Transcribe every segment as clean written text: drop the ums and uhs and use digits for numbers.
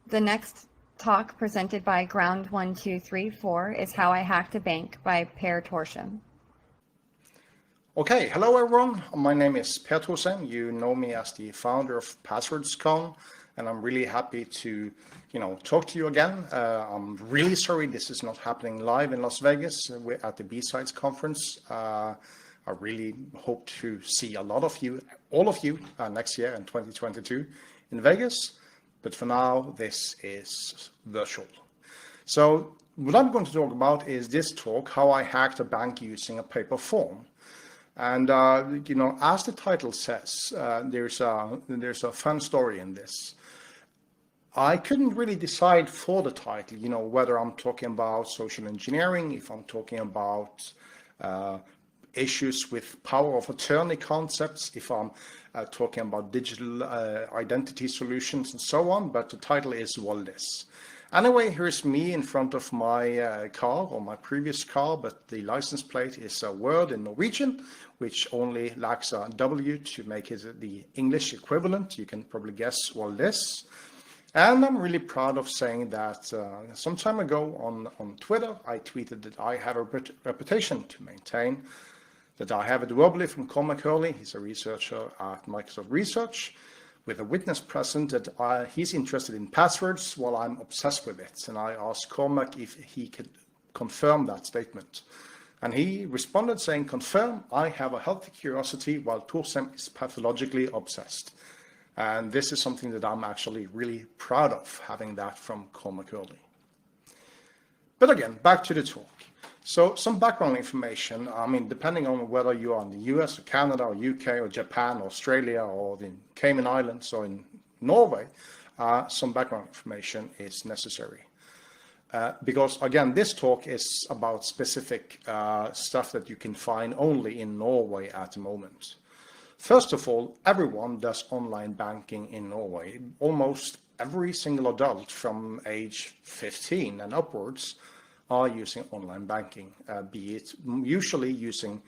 The next talk presented by Ground 1234 is How I Hacked a Bank by Per Torsheim. Okay, hello everyone. My name is Per Torsheim. You know me as the founder of PasswordsCon, and I'm really happy to, talk to you again. I'm really sorry this is not happening live in Las Vegas. We're at the B-Sides conference. I really hope to see a lot of you, all of you, next year in 2022 in Vegas. But for now, this is virtual. So what I'm going to talk about is this talk, how I hacked a bank using a paper form. And as the title says, there's a fun story in this. I couldn't really decide for the title, whether I'm talking about social engineering, if I'm talking about issues with power of attorney concepts, if I'm talking about digital identity solutions and so on, but the title is what it is. Anyway, here's me in front of my car, or my previous car, but the license plate is a word in Norwegian, which only lacks a W to make it the English equivalent. You can probably guess what it is. And I'm really proud of saying that some time ago on Twitter, I tweeted that I have a reputation to maintain, that I have it verbally from Cormac Hurley. He's a researcher at Microsoft Research, with a witness present that he's interested in passwords while I'm obsessed with it. And I asked Cormac if he could confirm that statement. And he responded saying, confirm, I have a healthy curiosity while Torsheim is pathologically obsessed. And this is something that I'm actually really proud of, having that from Cormac Hurley. But again, back to the talk. So some background information, depending on whether you are in the US or Canada or UK or Japan or Australia or the Cayman Islands or in Norway, some background information is necessary. Because again, this talk is about specific stuff that you can find only in Norway at the moment. First of all, everyone does online banking in Norway. Almost every single adult from age 15 and upwards are using online banking, be it usually using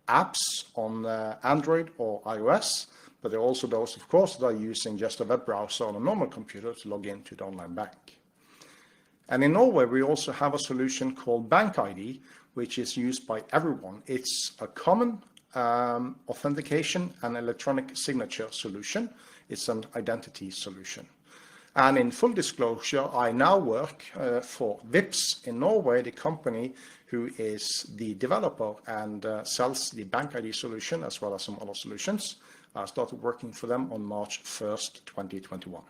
apps on Android or iOS, but there are also those, of course, that are using just a web browser on a normal computer to log into the online bank. And in Norway, we also have a solution called Bank ID, which is used by everyone. It's a common authentication and electronic signature solution. It's an identity solution. And in full disclosure, I now work for Vipps in Norway, the company who is the developer and sells the Bank ID solution as well as some other solutions. I started working for them on March 1st, 2021.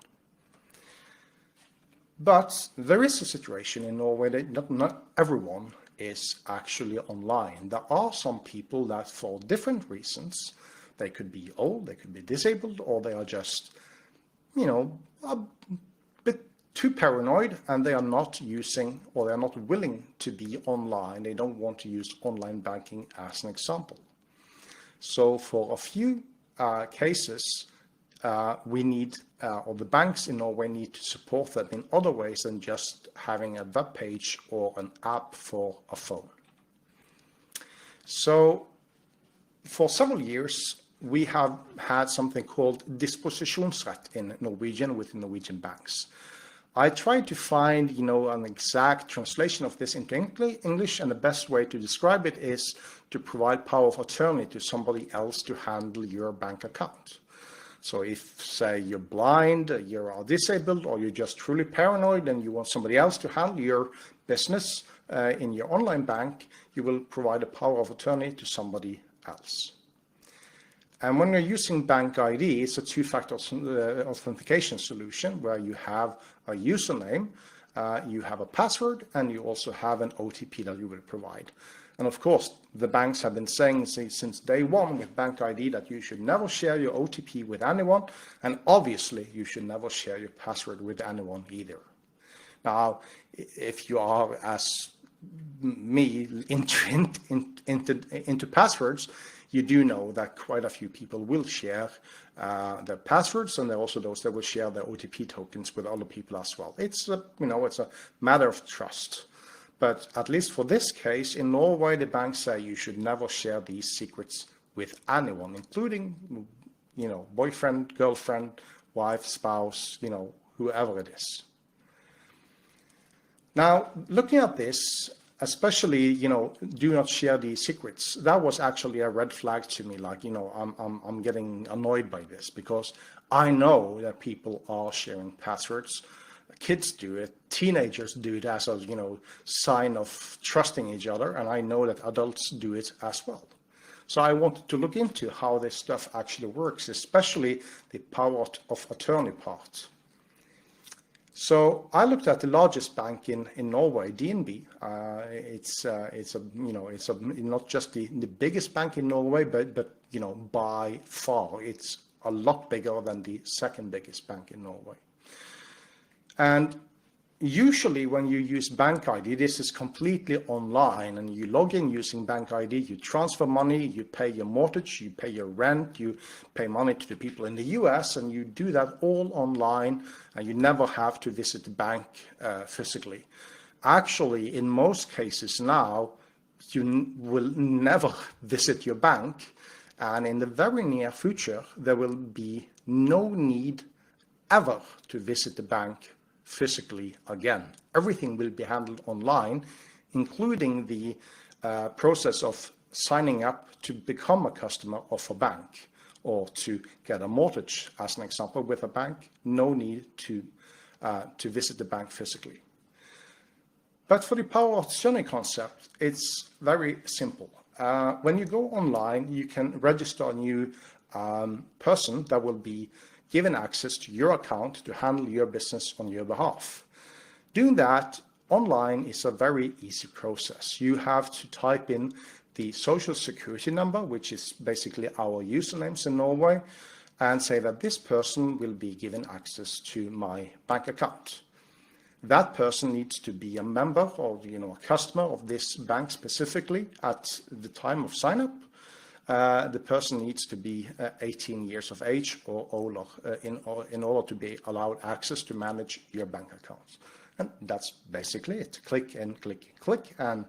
But there is a situation in Norway that not everyone is actually online. There are some people that for different reasons, they could be old, they could be disabled, or they are just, a bit too paranoid and they are not using, or they're not willing to be online. They don't want to use online banking as an example. So for a few cases, we need, or the banks in Norway need to support that in other ways than just having a web page or an app for a phone. So for several years, we have had something called disposisjonsrett in Norwegian with Norwegian banks. I tried to find, an exact translation of this into English, and the best way to describe it is to provide power of attorney to somebody else to handle your bank account. So if, say, you're blind, you're disabled, or you're just truly paranoid and you want somebody else to handle your business in your online bank, you will provide a power of attorney to somebody else. And when you're using Bank ID, it's a two-factor authentication solution where you have a username, you have a password, and you also have an OTP that you will provide. And of course, the banks have been saying since day one with Bank ID that you should never share your OTP with anyone, and obviously you should never share your password with anyone either. Now, if you are, as me, into passwords, you do know that quite a few people will share their passwords, and there are also those that will share their OTP tokens with other people as well. It's a matter of trust. But at least for this case, in Norway, the banks say you should never share these secrets with anyone, including, boyfriend, girlfriend, wife, spouse, whoever it is. Now, looking at this, especially, do not share the secrets. That was actually a red flag to me. Like, I'm getting annoyed by this because I know that people are sharing passwords. Kids do it, teenagers do it as a, sign of trusting each other, and I know that adults do it as well. So I wanted to look into how this stuff actually works, especially the power of attorney part. So I looked at the largest bank in Norway, DNB. It's not just the biggest bank in Norway, but by far it's a lot bigger than the second biggest bank in Norway. And usually when you use bank ID, this is completely online, and you log in using bank ID, you transfer money, you pay your mortgage, you pay your rent, you pay money to the people in the US, and you do that all online, and you never have to visit the bank physically. Actually, in most cases now, you will never visit your bank, and in the very near future, there will be no need ever to visit the bank physically again. Everything will be handled online, including the process of signing up to become a customer of a bank or to get a mortgage, as an example, with a bank. No need to visit the bank physically. But for the power of attorney concept, it's very simple. When you go online, you can register a new person that will be given access to your account to handle your business on your behalf. Doing that online is a very easy process. You have to type in the social security number, which is basically our usernames in Norway, and say that this person will be given access to my bank account. That person needs to be a member or a customer of this bank specifically at the time of sign up. The person needs to be 18 years of age or older in order to be allowed access to manage your bank accounts. And that's basically it. Click and click, click, and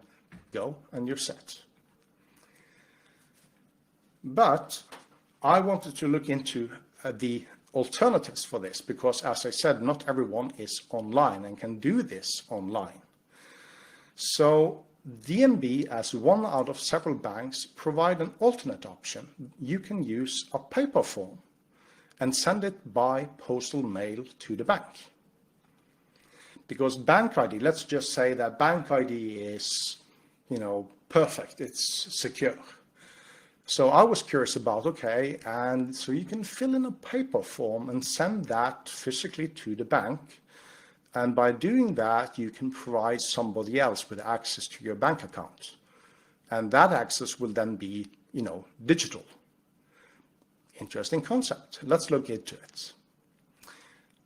go, and you're set. But I wanted to look into the alternatives for this because, as I said, not everyone is online and can do this online. So DNB, as one out of several banks, provide an alternate option. You can use a paper form and send it by postal mail to the bank. Because bank ID, let's just say that bank ID is, perfect, it's secure. So I was curious about, okay, and so you can fill in a paper form and send that physically to the bank. And by doing that, you can provide somebody else with access to your bank account. And that access will then be, digital. Interesting concept. Let's look into it.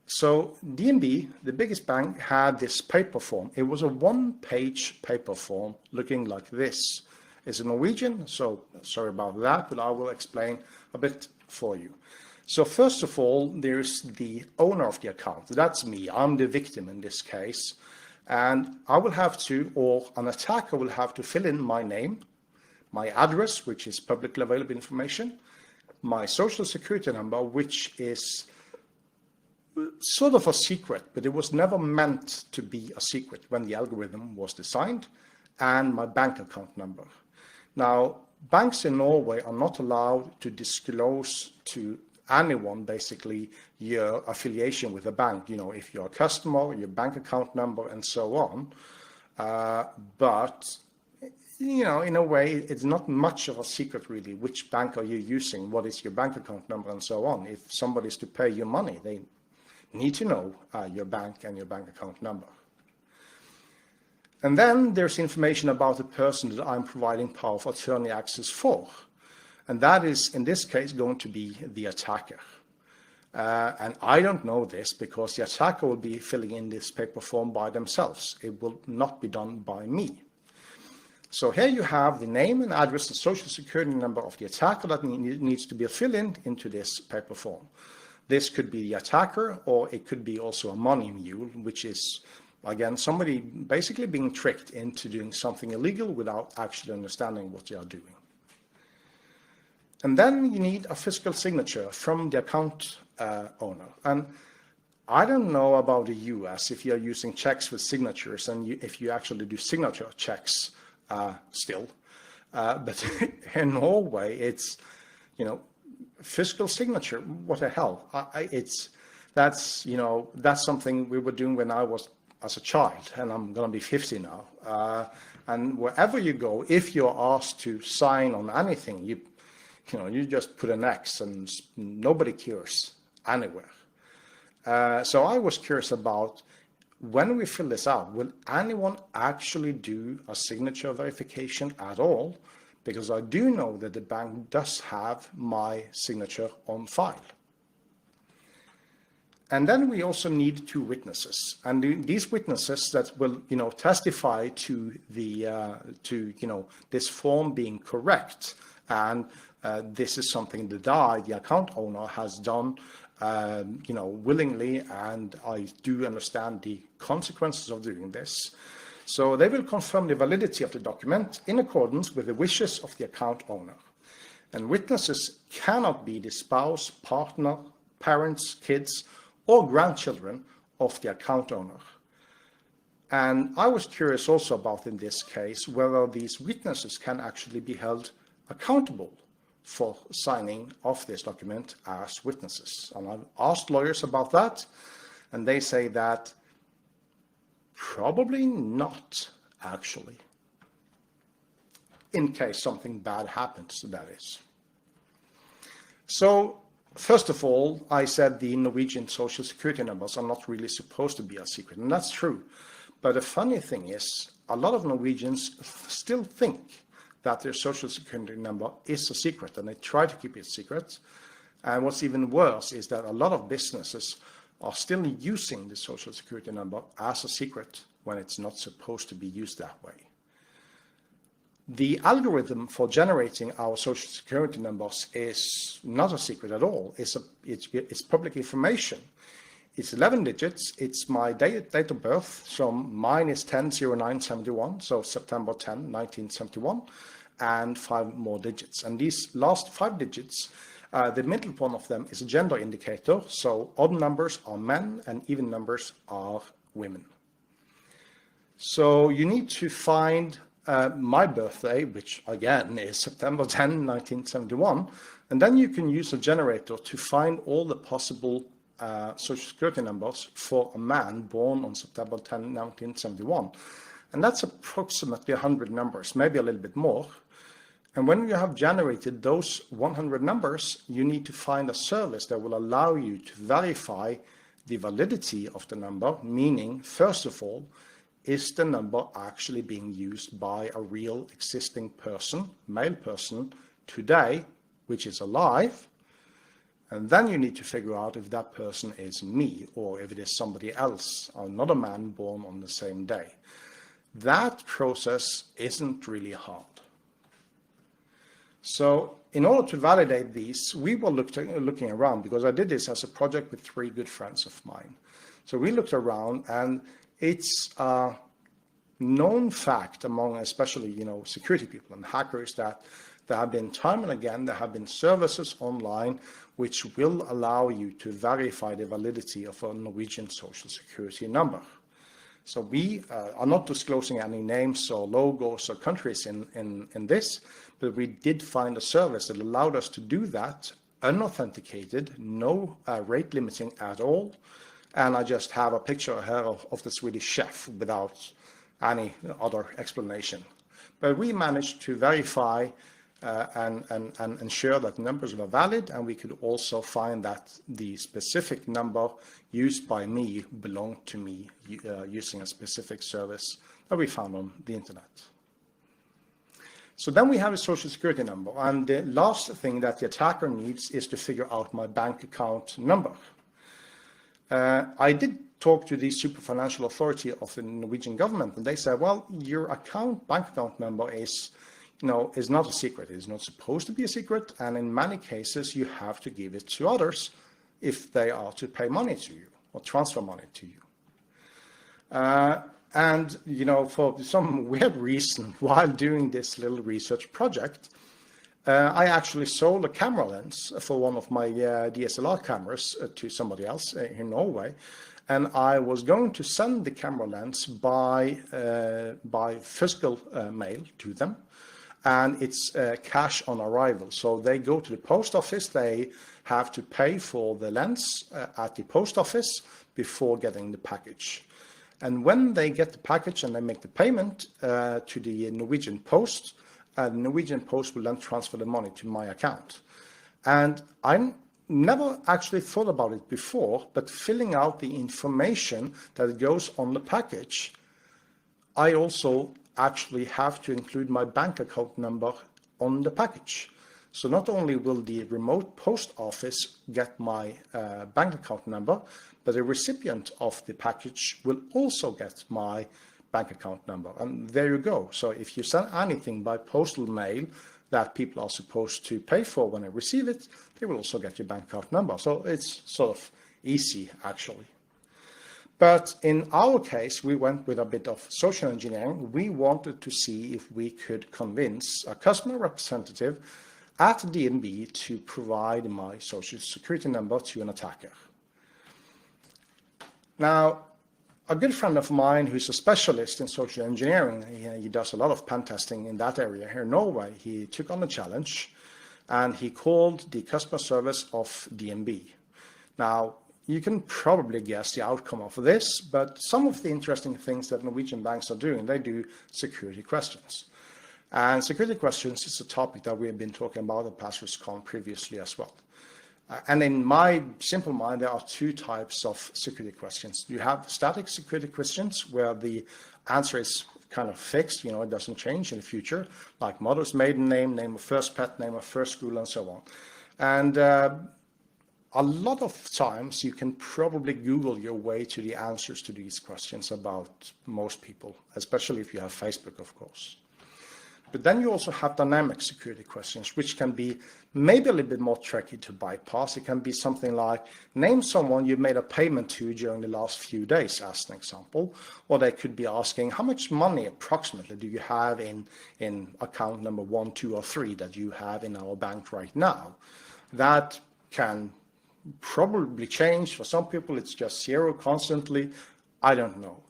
So DNB, the biggest bank, had this paper form. It was a one-page paper form looking like this. It's in Norwegian, so sorry about that, but I will explain a bit for you. So first of all, there's the owner of the account. That's me. I'm the victim in this case. And I will have to, or an attacker will have to fill in my name, my address, which is publicly available information, my social security number, which is sort of a secret, but it was never meant to be a secret when the algorithm was designed, and my bank account number. Now, banks in Norway are not allowed to disclose to anyone basically your affiliation with the bank, if you're a customer, your bank account number, and so on. But in a way, it's not much of a secret really. Which bank are you using? What is your bank account number, and so on? If somebody's to pay you money, they need to know your bank and your bank account number. And then there's information about the person that I'm providing power of attorney access for. And that is, in this case, going to be the attacker. And I don't know this because the attacker will be filling in this paper form by themselves. It will not be done by me. So here you have the name and address and social security number of the attacker that needs to be filled in into this paper form. This could be the attacker, or it could be also a money mule, which is, again, somebody basically being tricked into doing something illegal without actually understanding what they are doing. And then you need a physical signature from the account owner. And I don't know about the US if you're using checks with signatures and if you actually do signature checks still. But in Norway, it's, physical signature. What the hell? That's something we were doing when I was as a child, and I'm going to be 50 now. And wherever you go, if you're asked to sign on anything, you just put an X, and nobody cares anywhere. So I was curious about, when we fill this out, will anyone actually do a signature verification at all? Because I do know that the bank does have my signature on file. And then we also need 2 witnesses, and these witnesses that will, testify to this form being correct, and this is something that the account owner, has done, willingly, and I do understand the consequences of doing this. So they will confirm the validity of the document in accordance with the wishes of the account owner. And witnesses cannot be the spouse, partner, parents, kids, or grandchildren of the account owner. And I was curious also about, in this case, whether these witnesses can actually be held accountable for signing off this document as witnesses. And I've asked lawyers about that, and they say that probably not, actually, in case something bad happens, that is. So, first of all, I said the Norwegian social security numbers are not really supposed to be a secret, and that's true. But the funny thing is, a lot of Norwegians still think that their social security number is a secret, and they try to keep it secret. And what's even worse is that a lot of businesses are still using the social security number as a secret when it's not supposed to be used that way. The algorithm for generating our social security numbers is not a secret at all. It's public information. It's 11 digits. It's my date of birth. So mine is 10/09/71, so September 10, 1971, and 5 more digits. And these last 5 digits, the middle one of them is a gender indicator. So odd numbers are men and even numbers are women. So you need to find my birthday, which again is September 10, 1971, and then you can use a generator to find all the possible social security numbers for a man born on September 10, 1971. And that's approximately 100 numbers, maybe a little bit more. And when you have generated those 100 numbers, you need to find a service that will allow you to verify the validity of the number, meaning, first of all, is the number actually being used by a real existing person, male person, today, which is alive? And then you need to figure out if that person is me or if it is somebody else, another man born on the same day. That process isn't really hard. So in order to validate these, we were looking around, because I did this as a project with 3 good friends of mine. So we looked around, and it's a known fact among especially, security people and hackers that there have been time and again, there have been services online which will allow you to verify the validity of a Norwegian social security number. So we are not disclosing any names or logos or countries in this, but we did find a service that allowed us to do that unauthenticated, no rate limiting at all. And I just have a picture here of the Swedish chef without any other explanation. But we managed to verify and ensure that numbers were valid, and we could also find that the specific number used by me belonged to me using a specific service that we found on the internet. So then we have a social security number, and the last thing that the attacker needs is to figure out my bank account number. I did talk to the super financial authority of the Norwegian government, and they said, well, your bank account number is not a secret. It is not supposed to be a secret, and in many cases, you have to give it to others if they are to pay money to you or transfer money to you. And for some weird reason, while doing this little research project, I actually sold a camera lens for one of my DSLR cameras to somebody else in Norway, and I was going to send the camera lens by physical mail to them, and it's cash on arrival. So they go to the post office, they have to pay for the lens at the post office before getting the package. And when they get the package and they make the payment to the Norwegian Post, Norwegian Post will then transfer the money to my account. And I never actually thought about it before, but filling out the information that goes on the package, I also actually have to include my bank account number on the package. So not only will the remote post office get my bank account number, but the recipient of the package will also get my bank account number. And there you go. So if you send anything by postal mail that people are supposed to pay for when they receive it, they will also get your bank account number. So it's sort of easy, actually. But in our case, we went with a bit of social engineering. We wanted to see if we could convince a customer representative at DNB to provide my social security number to an attacker. Now, a good friend of mine who's a specialist in social engineering, he does a lot of pen testing in that area here in Norway. He took on the challenge and he called the customer service of DNB. Now, you can probably guess the outcome of this, but some of the interesting things that Norwegian banks are doing, they do security questions. And security questions is a topic that we have been talking about at PasswordsCon previously as well. And in my simple mind, there are two types of security questions. You have static security questions where the answer is kind of fixed, it doesn't change in the future, like mother's maiden name, name of first pet, name of first school, and so on. And a lot of times you can probably Google your way to the answers to these questions about most people, especially if you have Facebook, of course. But then you also have dynamic security questions, which can be maybe a little bit more tricky to bypass. It can be something like, name someone you made a payment to during the last few days, as an example. Or they could be asking, how much money approximately do you have in account number 1, 2, or 3 that you have in our bank right now? That can probably change. For some people, it's just 0 constantly. I don't know.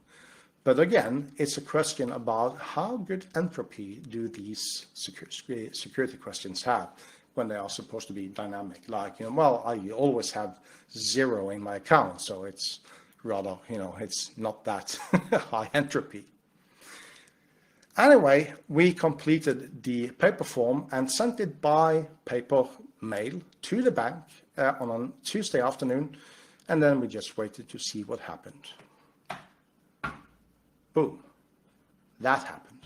But again, it's a question about how good entropy do these security questions have when they are supposed to be dynamic. Like, well, I always have 0 in my account, so it's rather, it's not that high entropy. Anyway, we completed the paper form and sent it by paper mail to the bank on a Tuesday afternoon, and then we just waited to see what happened. Boom, that happened.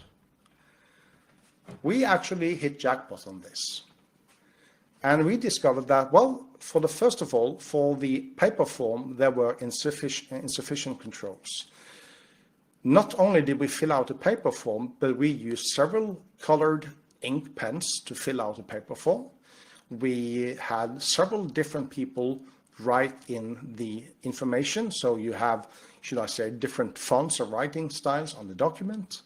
We actually hit jackpot on this. And we discovered that, well, first of all, for the paper form, there were insufficient controls. Not only did we fill out the paper form, but we used several colored ink pens to fill out the paper form. We had several different people write in the information. So you have, should I say, different fonts or writing styles on the document.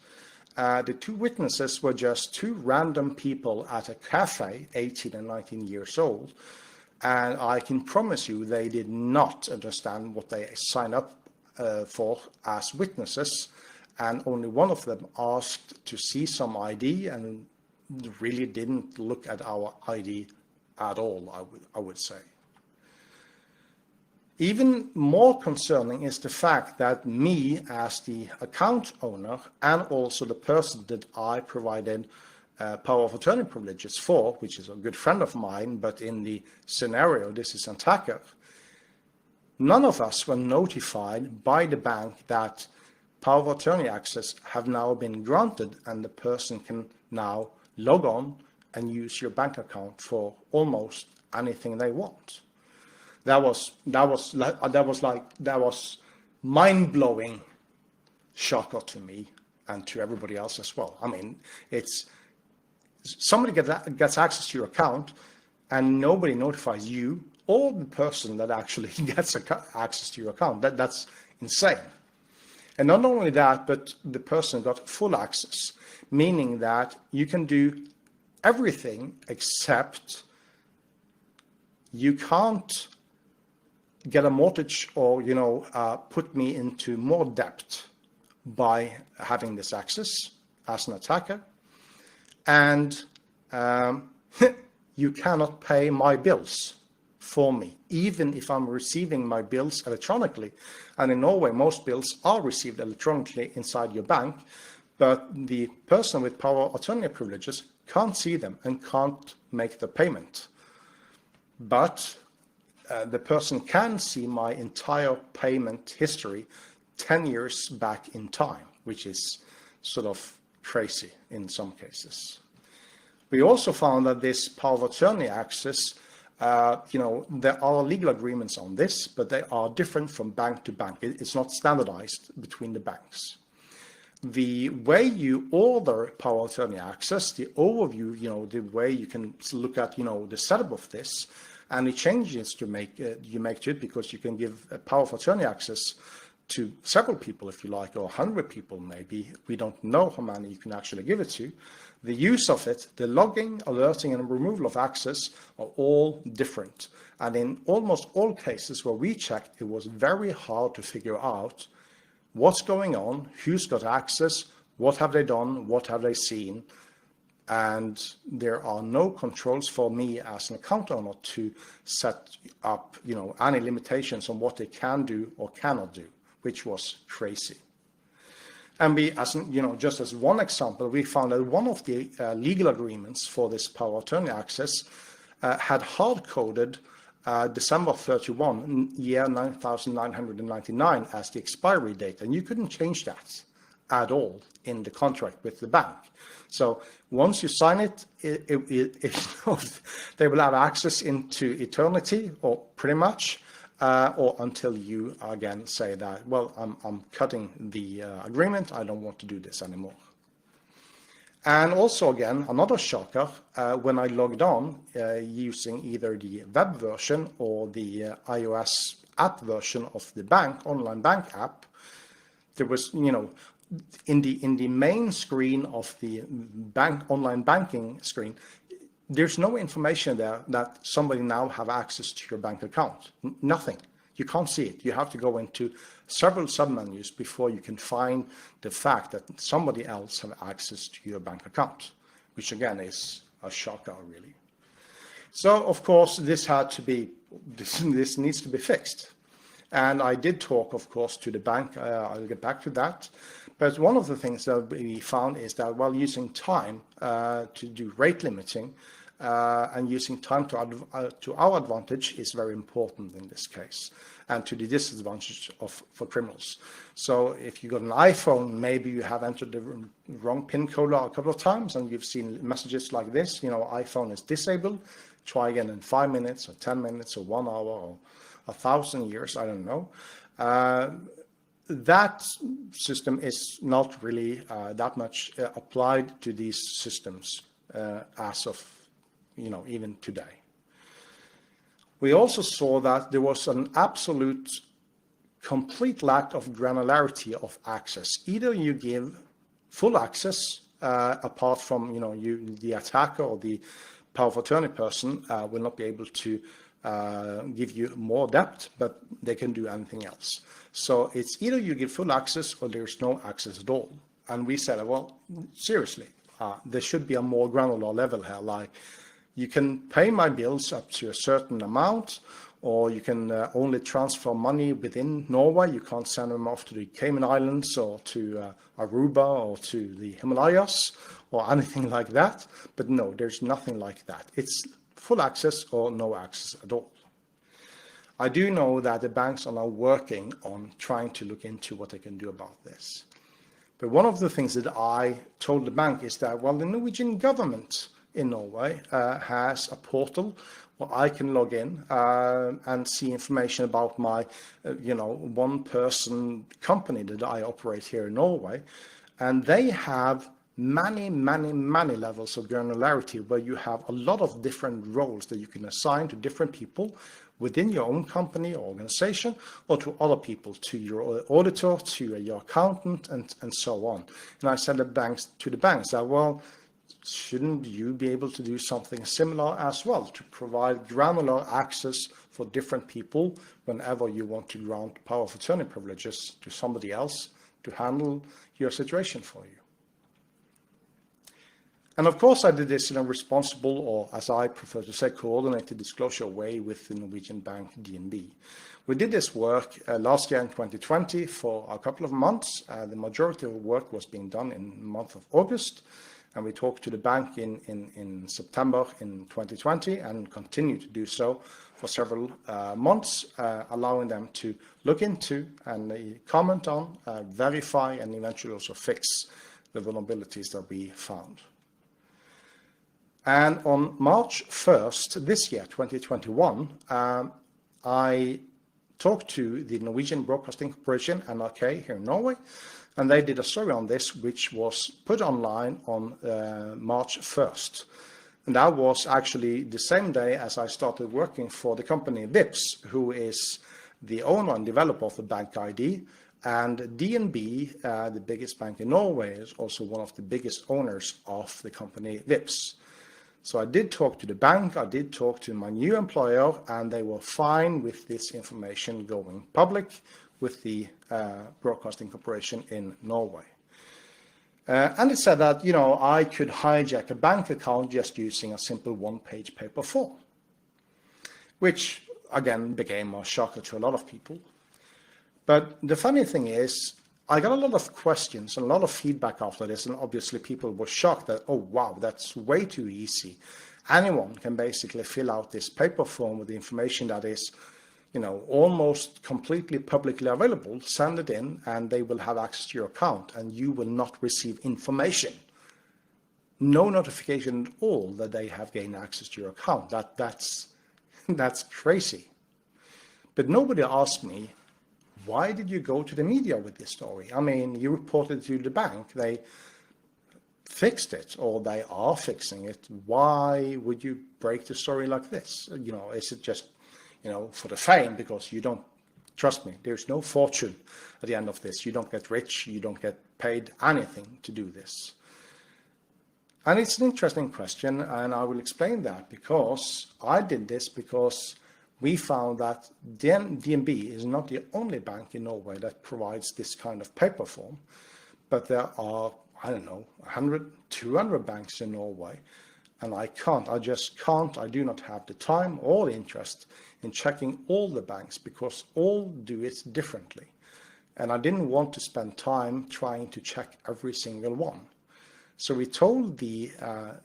The 2 witnesses were just 2 random people at a cafe, 18 and 19 years old. And I can promise you they did not understand what they signed up for as witnesses. And only one of them asked to see some ID and really didn't look at our ID at all, I would say. Even more concerning is the fact that me, as the account owner, and also the person that I provided power of attorney privileges for, which is a good friend of mine, but in the scenario, this is an attacker, none of us were notified by the bank that power of attorney access have now been granted, and the person can now log on and use your bank account for almost anything they want. That was mind-blowing shocker to me and to everybody else as well. I mean, it's somebody gets access to your account and nobody notifies you or the person that actually gets access to your account. That's insane. And not only that, but the person got full access, meaning that you can do everything except you can't get a mortgage or, put me into more debt by having this access as an attacker. And you cannot pay my bills for me, even if I'm receiving my bills electronically. And in Norway, most bills are received electronically inside your bank, but the person with power of attorney privileges can't see them and can't make the payment. But the person can see my entire payment history 10 years back in time, which is sort of crazy in some cases. We also found that this power of attorney access, there are legal agreements on this, but they are different from bank to bank. It's not standardized between the banks. The way you order power of attorney access, the overview, the way you can look at, the setup of this, and the changes you make to it, because you can give a power of attorney access to several people if you like, or 100 people maybe. We don't know how many you can actually give it to. The use of it, the logging, alerting, and removal of access are all different. And in almost all cases where we checked, it was very hard to figure out what's going on, who's got access, what have they done, what have they seen. And there are no controls for me as an account owner to set up, any limitations on what they can do or cannot do, which was crazy. And we, just as one example, we found that one of the legal agreements for this power of attorney access had hard-coded December 31, year 9999 as the expiry date, and you couldn't change that at all in the contract with the bank. So once you sign it, they will have access into eternity, or pretty much, or until you again say that, well, I'm cutting the agreement, I don't want to do this anymore. And also, again, another shocker, when I logged on using either the web version or the iOS app version of the online bank app, there was, in the main screen of the online banking screen, there's no information there that somebody now have access to your bank account. Nothing. You can't see it. You have to go into several submenus before you can find the fact that somebody else have access to your bank account, which again is a shocker, really. So of course this needs to be fixed. And I did talk, of course, to the bank. I'll get back to that. But one of the things that we found is that while using time to do rate limiting and using time to our advantage is very important in this case, and to the disadvantage for criminals. So if you got an iPhone, maybe you have entered the wrong PIN code a couple of times and you've seen messages like this, iPhone is disabled, try again in 5 minutes or 10 minutes or 1 hour or 1,000 years, I don't know. That system is not really that much applied to these systems as of, even today. We also saw that there was an absolute complete lack of granularity of access. Either you give full access, apart from, the attacker or the power of attorney person will not be able to give you more depth, but they can do anything else. So it's either you give full access or there's no access at all. And we said, well, seriously, there should be a more granular level here, like you can pay my bills up to a certain amount, or you can only transfer money within Norway. You can't send them off to the Cayman Islands or to Aruba or to the Himalayas or anything like that. But no, there's nothing like that. It's full access or no access at all. I do know that the banks are now working on trying to look into what they can do about this. But one of the things that I told the bank is that, well, the Norwegian government in Norway has a portal where I can log in and see information about my, one-person company that I operate here in Norway. And they have many levels of granularity where you have a lot of different roles that you can assign to different people within your own company or organization, or to other people, to your auditor, to your accountant, and so on. And I said to the banks that, well, shouldn't you be able to do something similar as well, to provide granular access for different people whenever you want to grant power of attorney privileges to somebody else to handle your situation for you? And of course, I did this in a responsible, or as I prefer to say, coordinated disclosure way with the Norwegian bank DNB. We did this work last year in 2020 for a couple of months. The majority of the work was being done in the month of August, and we talked to the bank in September in 2020 and continued to do so for several months, allowing them to look into and comment on, verify, and eventually also fix the vulnerabilities that we found. And on March 1st this year, 2021, I talked to the Norwegian Broadcasting Corporation, NRK, here in Norway, and they did a story on this, which was put online on March 1st. And that was actually the same day as I started working for the company Vipps, who is the owner and developer of the bank ID. And DNB, the biggest bank in Norway, is also one of the biggest owners of the company Vipps. So I did talk to the bank, I did talk to my new employer, and they were fine with this information going public with the Broadcasting Corporation in Norway. And it said that, you know, I could hijack a bank account just using a simple one-page paper form, which again became a shocker to a lot of people. But the funny thing is, I got a lot of questions and a lot of feedback after this, and obviously people were shocked that, oh wow, that's way too easy. Anyone can basically fill out this paper form with the information that is, you know, almost completely publicly available, send it in, and they will have access to your account, and you will not receive information. No notification at all that they have gained access to your account. That's crazy. But nobody asked me, why did you go to the media with this story? I mean, you reported to the bank, they fixed it, or they are fixing it. Why would you break the story like this? You know, is it just, you know, for the fame? Because you don't, trust me, there's no fortune at the end of this. You don't get rich, you don't get paid anything to do this. And it's an interesting question, and I will explain that, because I did this because we found that DNB is not the only bank in Norway that provides this kind of paper form, but there are, I don't know, 100, 200 banks in Norway, and I do not have the time or the interest in checking all the banks, because all do it differently. And I didn't want to spend time trying to check every single one. So we told the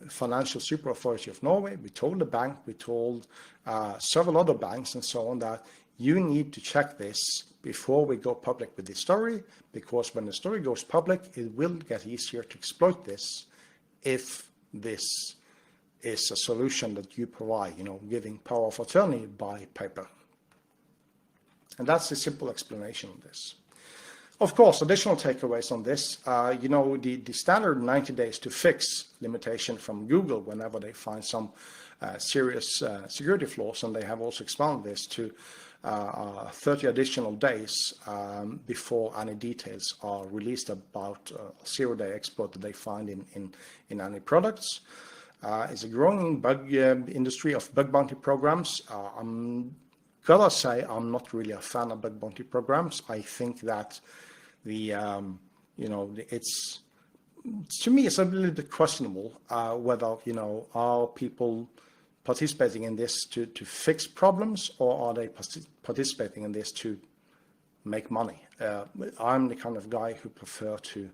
Financial Super Authority of Norway, we told the bank, we told several other banks and so on, that you need to check this before we go public with this story, because when the story goes public, it will get easier to exploit this if this is a solution that you provide, you know, giving power of attorney by paper. And that's the simple explanation of this. Of course, additional takeaways on this, you know, the standard 90 days to fix limitation from Google whenever they find some serious security flaws, and they have also expanded this to 30 additional days before any details are released about a zero-day exploit that they find in any products. It's a growing bug industry of bug bounty programs. I'm gotta say, I'm not really a fan of bug bounty programs. I think that you know, it's, to me, it's a little bit questionable whether, you know, are people participating in this to fix problems, or are they participating in this to make money? I'm the kind of guy who prefer to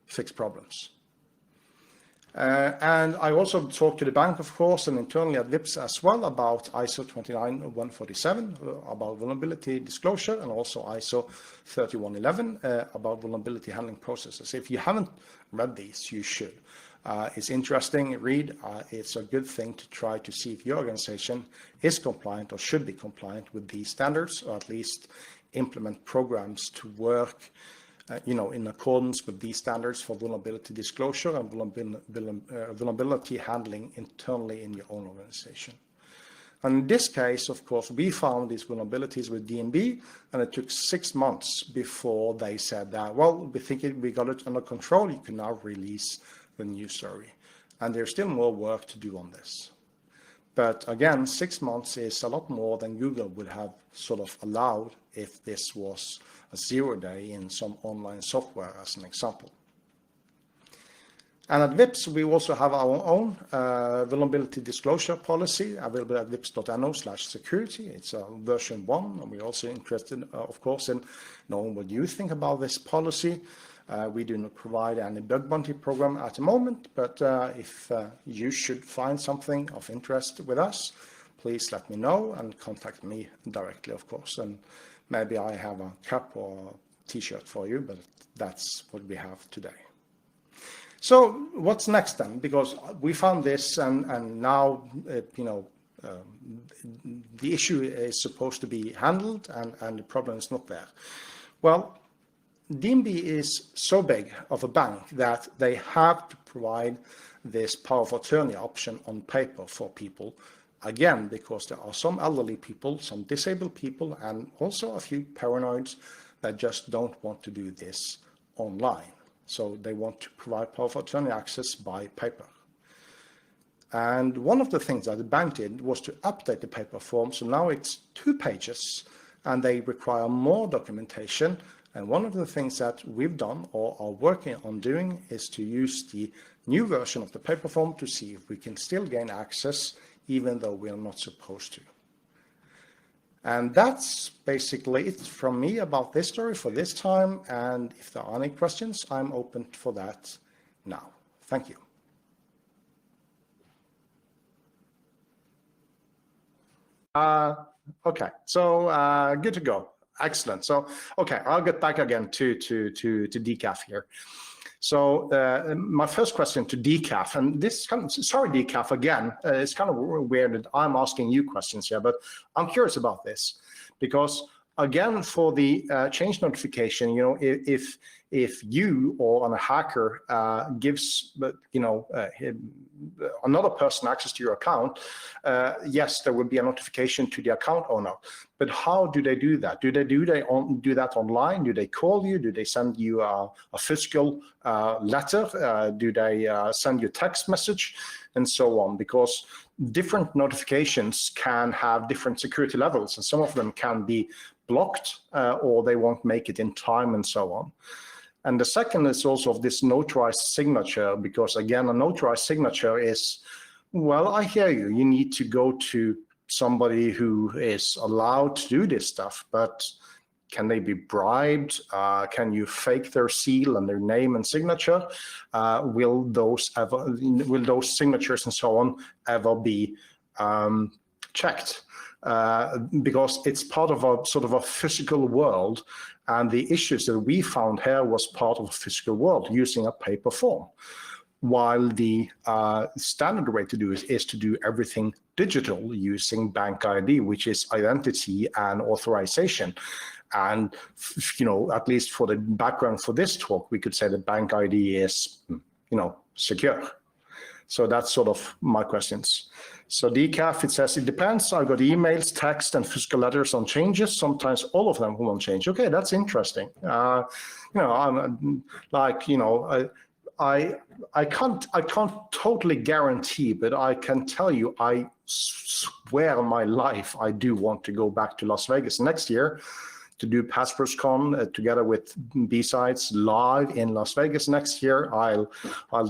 fix problems. And I also talked to the bank, of course, and internally at Vipps as well, about ISO 29147, about vulnerability disclosure, and also ISO 3111 about vulnerability handling processes. If you haven't read these, you should. It's interesting, read. It's a good thing to try to see if your organization is compliant or should be compliant with these standards, or at least implement programs to work you know, in accordance with these standards for vulnerability disclosure and vulnerability handling internally in your own organization. And in this case, of course, we found these vulnerabilities with DNB, and it took 6 months before they said that, well, we think we got it under control, you can now release the new story. And there's still more work to do on this. But again, 6 months is a lot more than Google would have sort of allowed if this was a 0-day in some online software, as an example. And at VIPS, we also have our own vulnerability disclosure policy available at vips.no/security. It's version 1, and we're also interested, of course, in knowing what you think about this policy. We do not provide any bug bounty program at the moment, but if you should find something of interest with us, please let me know and contact me directly, of course. And maybe I have a cap or a t-shirt for you, but that's what we have today. So what's next then? Because we found this, and now, the issue is supposed to be handled, and the problem is not there. Well, DNB is so big of a bank that they have to provide this power of attorney option on paper for people, again, because there are some elderly people, some disabled people, and also a few paranoids that just don't want to do this online. So they want to provide power of attorney access by paper. And one of the things that the bank did was to update the paper form. So now it's 2 pages, and they require more documentation. And one of the things that we've done or are working on doing is to use the new version of the paper form to see if we can still gain access, even though we are not supposed to. And that's basically it from me about this story for this time. And if there are any questions, I'm open for that now. Thank you. Okay, so good to go. Excellent. So, okay, I'll get back again to decaf here. So my first question to decaf, and this kind of, sorry decaf again, it's kind of weird that I'm asking you questions here, but I'm curious about this because again, for the change notification, you know, if you or a hacker gives, another person access to your account, yes, there will be a notification to the account owner. But how do they do that? Do they do that online? Do they call you? Do they send you a physical letter? Do they send you a text message? And so on, because different notifications can have different security levels, and some of them can be blocked or they won't make it in time and so on. And the second is also of this notarized signature, because again, a notarized signature is, well, I hear you, you need to go to somebody who is allowed to do this stuff, but can they be bribed? Can you fake their seal and their name and signature? Will those signatures and so on ever be checked? Because it's part of a sort of a physical world, and the issues that we found here was part of a physical world using a paper form, while the standard way to do it is to do everything digital using bank ID, which is identity and authorization. And, you know, at least for the background for this talk, we could say that bank ID is, you know, secure. So that's sort of my questions. So decaf, it says, it depends. I got emails, text, and physical letters on changes. Sometimes all of them won't change. Okay, that's interesting. You know, I'm like, you know, I can't totally guarantee, but I can tell you, I swear on my life, I do want to go back to Las Vegas next year to do PasswordsCon together with B-Sides live in Las Vegas next year. I'll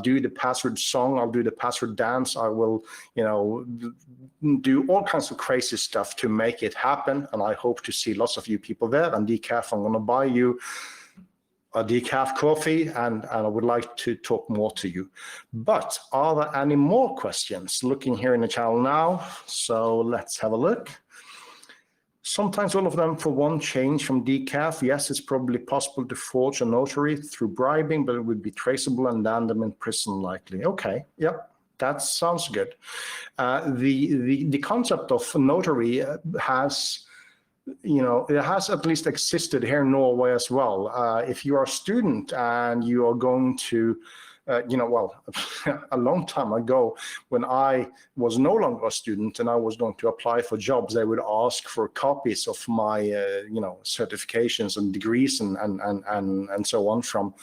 do the password song, I'll do the password dance, I will, you know, do all kinds of crazy stuff to make it happen, and I hope to see lots of you people there. And decaf, I'm gonna buy you a decaf coffee, and I would like to talk more to you. But are there any more questions? Looking here in the channel now, so let's have a look. Sometimes all of them for one change from decaf. Yes, it's probably possible to forge a notary through bribing, but it would be traceable and land them in prison likely. Okay, yep, that sounds good. The concept of notary has, you know, it has at least existed here in Norway as well. If you are a student and you are going to well, a long time ago, when I was no longer a student and I was going to apply for jobs, they would ask for copies of my, certifications and degrees and so on from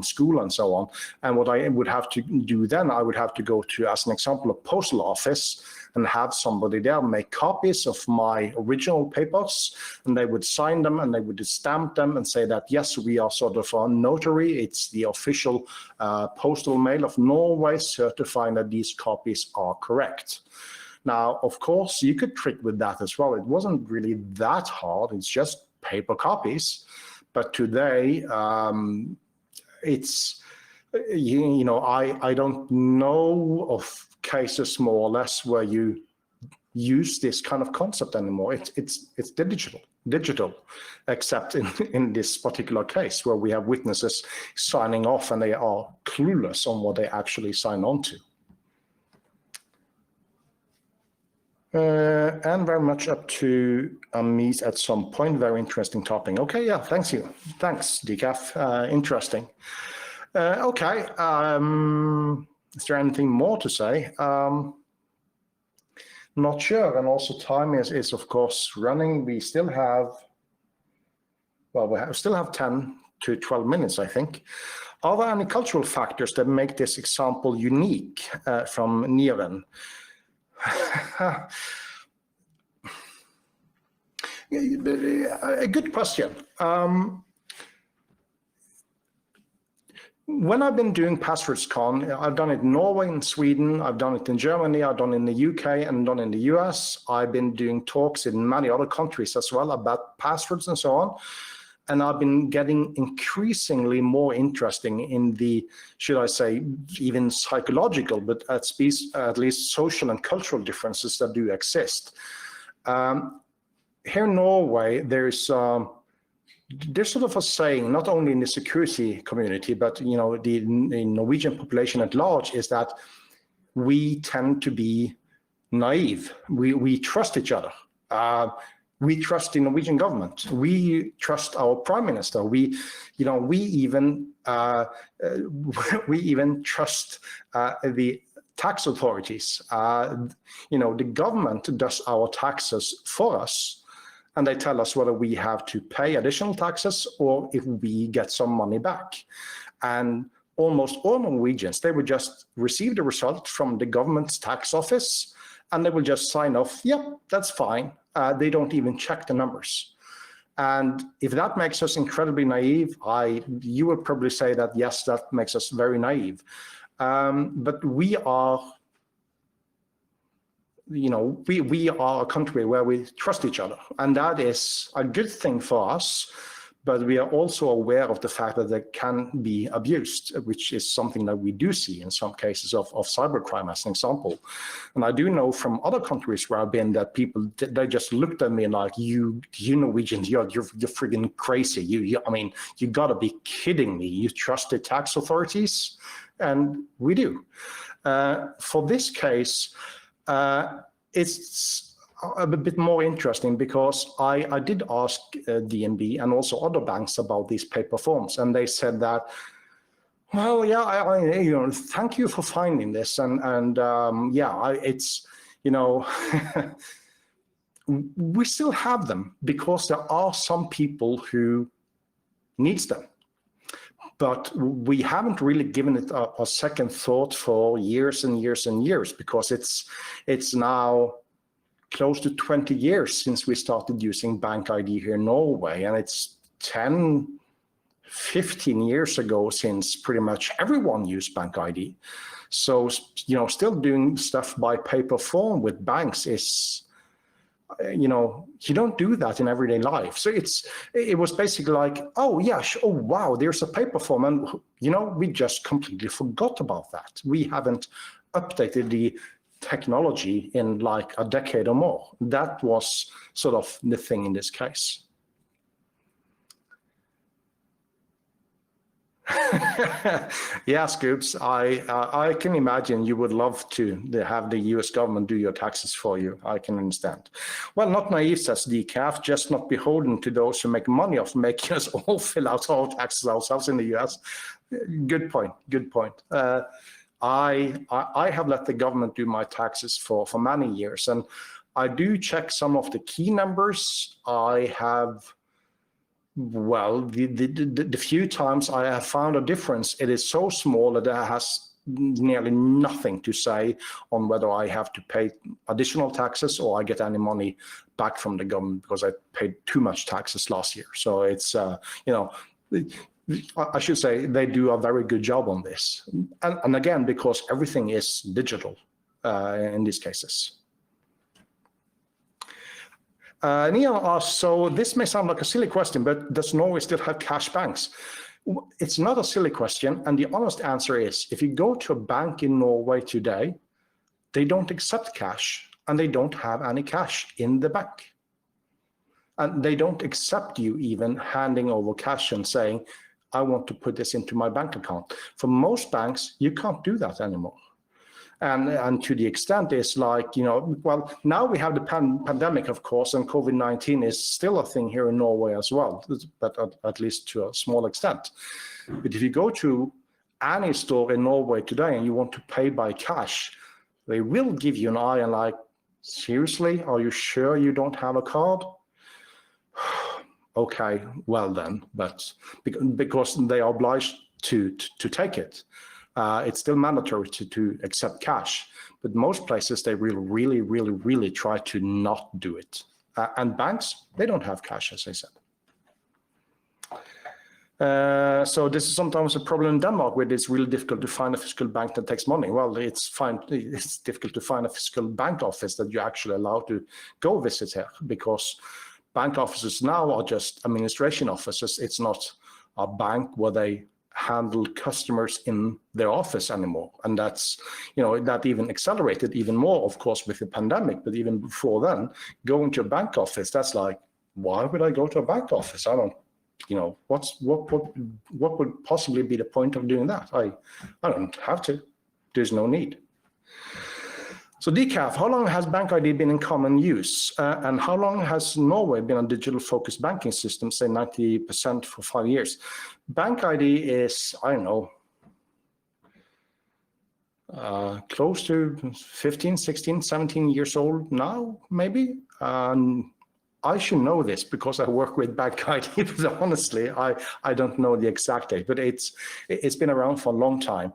school and so on. And what I would have to do then, I would have to go to, as an example, a postal office and have somebody there make copies of my original papers, and they would sign them and they would stamp them and say that, yes, we are sort of a notary. It's the official postal mail of Norway certifying that these copies are correct. Now, of course, you could trick with that as well. It wasn't really that hard. It's just paper copies. But today, it's, I don't know of cases more or less where you use this kind of concept anymore. It's digital, except in this particular case where we have witnesses signing off and they are clueless on what they actually sign on to. And very much up to Amit at some point. Very interesting topic. Okay, yeah, thanks, Decaf. Interesting. Okay. Is there anything more to say? Not sure. And also time is of course running. We still have, well, we still have 10 to 12 minutes, I think. Are there any cultural factors that make this example unique from Niven? A good question. When I've been doing PasswordsCon, I've done it in Norway and Sweden, I've done it in Germany, I've done it in the UK and done it in the US. I've been doing talks in many other countries as well about passwords and so on. And I've been getting increasingly more interesting in the, should I say, even psychological, but at least social and cultural differences that do exist. Here in Norway, there's sort of a saying, not only in the security community, but the Norwegian population at large, is that we tend to be naive. We trust each other. We trust the Norwegian government. We trust our prime minister. We even trust the tax authorities. The government does our taxes for us, and they tell us whether we have to pay additional taxes or if we get some money back. And almost all Norwegians, they would just receive the result from the government's tax office, and they will just sign off, yep, that's fine. They don't even check the numbers. And if that makes us incredibly naive, you would probably say that, yes, that makes us very naive. But we are, we are a country where we trust each other, and that is a good thing for us. But we are also aware of the fact that they can be abused, which is something that we do see in some cases of cybercrime, as an example. And I do know from other countries where I've been that people, they just looked at me like, you Norwegians, you're freaking crazy. You gotta be kidding me. You trust the tax authorities? And we do. For this case, it's a bit more interesting because I did ask DNB and also other banks about these paper forms, and they said that, well, yeah, thank you for finding this, and it's we still have them because there are some people who needs them. But we haven't really given it a second thought for years and years and years, because it's now close to 20 years since we started using Bank ID here in Norway, and it's 10, 15 years ago since pretty much everyone used Bank ID. So, still doing stuff by paper form with banks is, you don't do that in everyday life. So it was basically like, oh yeah, oh wow, there's a paper form, and we just completely forgot about that. We haven't updated the technology in like a decade or more. That was sort of the thing in this case. Yeah, Scoops, I can imagine you would love to have the US government do your taxes for you. I can understand. Well, not naive, says Decaf, just not beholden to those who make money off making us all fill out all taxes ourselves in the US. Good point, good point. I have let the government do my taxes for many years, and I do check some of the key numbers. I have, well, the few times I have found a difference, it is so small that it has nearly nothing to say on whether I have to pay additional taxes or I get any money back from the government because I paid too much taxes last year. So it's, you know, I should say they do a very good job on this. And again, because everything is digital in these cases. Neil asks, so this may sound like a silly question, but does Norway still have cash banks? It's not a silly question, and the honest answer is, if you go to a bank in Norway today, they don't accept cash, and they don't have any cash in the bank. And they don't accept you even handing over cash and saying, I want to put this into my bank account. For most banks, you can't do that anymore. And to the extent it's like, you know, well, now we have the pandemic, of course, and COVID-19 is still a thing here in Norway as well, but at least to a small extent. But if you go to any store in Norway today and you want to pay by cash, they will give you an eye and like, seriously, are you sure you don't have a card? Okay, well then, but because they are obliged to take it. It's still mandatory to accept cash, but most places they really try to not do it. And banks, they don't have cash, as I said. So this is sometimes a problem in Denmark where it's really difficult to find a physical bank that takes money. Well, it's difficult to find a physical bank office that you're actually allowed to go visit here, because bank offices now are just administration offices. It's not a bank where they handle customers in their office anymore. And that's, you know, that even accelerated even more, of course, with the pandemic. But even before then, going to a bank office, that's like, why would I go to a bank office? I don't, you know, what would possibly be the point of doing that? I don't have to. There's no need. So Decaf, how long has Bank ID been in common use? And how long has Norway been a digital-focused banking system, say 90% for 5 years? Bank ID is, I don't know, close to 15, 16, 17 years old now, maybe? I should know this because I work with Bank ID, but honestly, I don't know the exact date, but it's been around for a long time.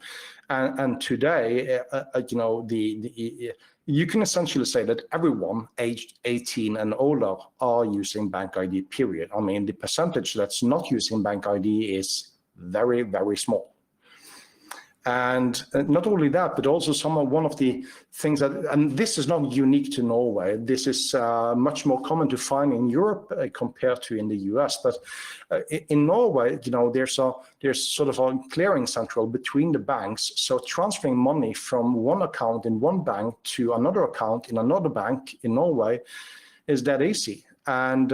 And today, you know, you can essentially say that everyone aged 18 and older are using Bank ID, period. I mean, the percentage that's not using Bank ID is very small. And not only that, but also one of the things that, and this is not unique to Norway, this is much more common to find in Europe compared to in the US. But in Norway, you know, there's sort of a clearing central between the banks. So transferring money from one account in one bank to another account in another bank in Norway is that easy. And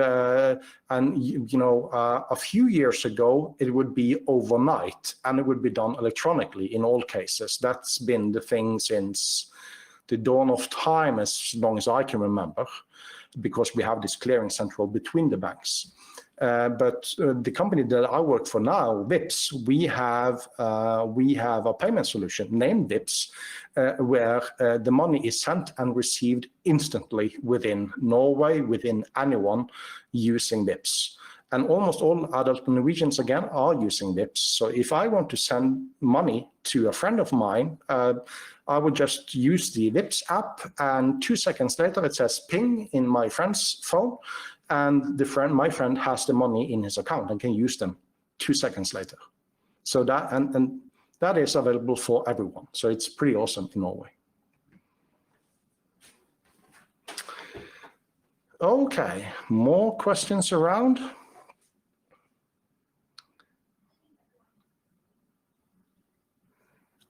you know, a few years ago, it would be overnight and it would be done electronically in all cases. That's been the thing since the dawn of time, as long as I can remember, because we have this clearing central between the banks. But the company that I work for now, Vipps, we have a payment solution named Vipps, where the money is sent and received instantly within Norway, within anyone using Vipps. And almost all adult Norwegians, again, are using Vipps. So if I want to send money to a friend of mine, I would just use the Vipps app, and 2 seconds later it says ping in my friend's phone, and my friend has the money in his account and can use them 2 seconds later. So that and that is available for everyone. So it's pretty awesome in Norway. Okay, more questions around?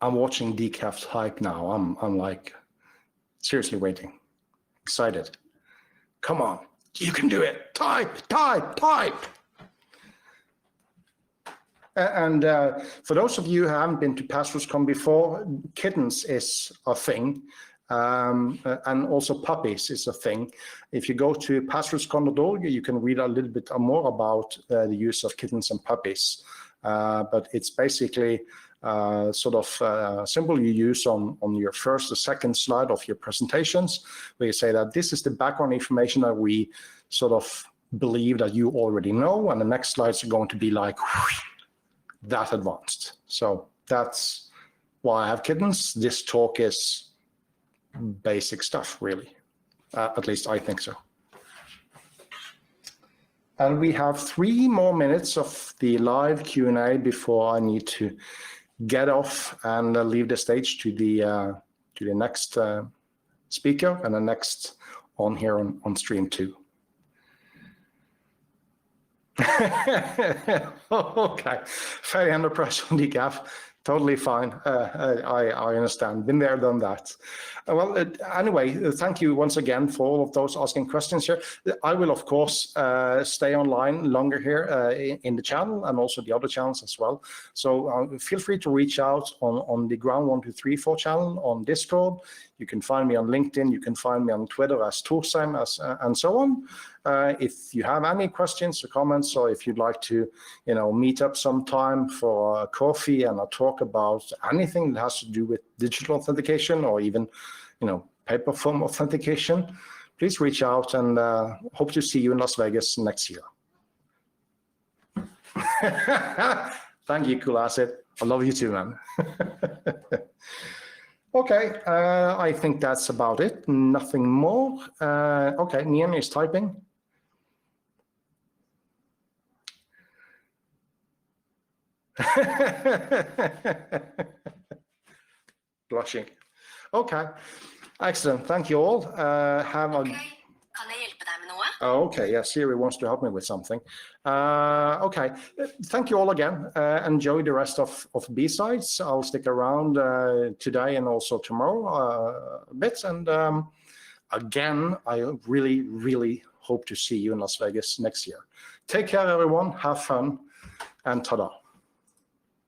I'm watching Decaf type now. I'm like seriously waiting, excited. Come on. You can do it. Type. And for those of you who haven't been to PasswordsCon before, kittens is a thing. And also puppies is a thing. If you go to PasswordsCon.org, you can read a little bit more about the use of kittens and puppies. But it's basically sort of symbol you use on your first or second slide of your presentations, where you say that this is the background information that we sort of believe that you already know, and the next slides are going to be like that advanced. So that's why I have kittens. This talk is basic stuff, really. At least I think so. And we have 3 more minutes of the live Q&A before I need to get off and leave the stage to the next speaker and the next on here on stream 2. Okay, very under pressure on the gap. Totally fine. I understand. Been there, done that. Well, anyway, thank you once again for all of those asking questions here. I will, of course, stay online longer here in the channel and also the other channels as well. So feel free to reach out on the Ground 1234 channel on Discord. You can find me on LinkedIn. You can find me on Twitter as Torstein, and so on. If you have any questions or comments, or if you'd like to, meet up sometime for a coffee and a talk about anything that has to do with digital authentication or even, paper form authentication, please reach out, and hope to see you in Las Vegas next year. Thank you, Cool Asset. I love you too, man. Okay, I think that's about it. Nothing more. Okay, Nian is typing. Blushing. Okay, excellent. Thank you all. Have a... Kan jeg hjelpe deg med noe? Okay, yeah, Siri wants to help me with something. Okay, thank you all again. Enjoy the rest of B-Sides. I'll stick around today and also tomorrow a bit. And again, I really, really hope to see you in Las Vegas next year. Take care, everyone. Have fun, and ta-da.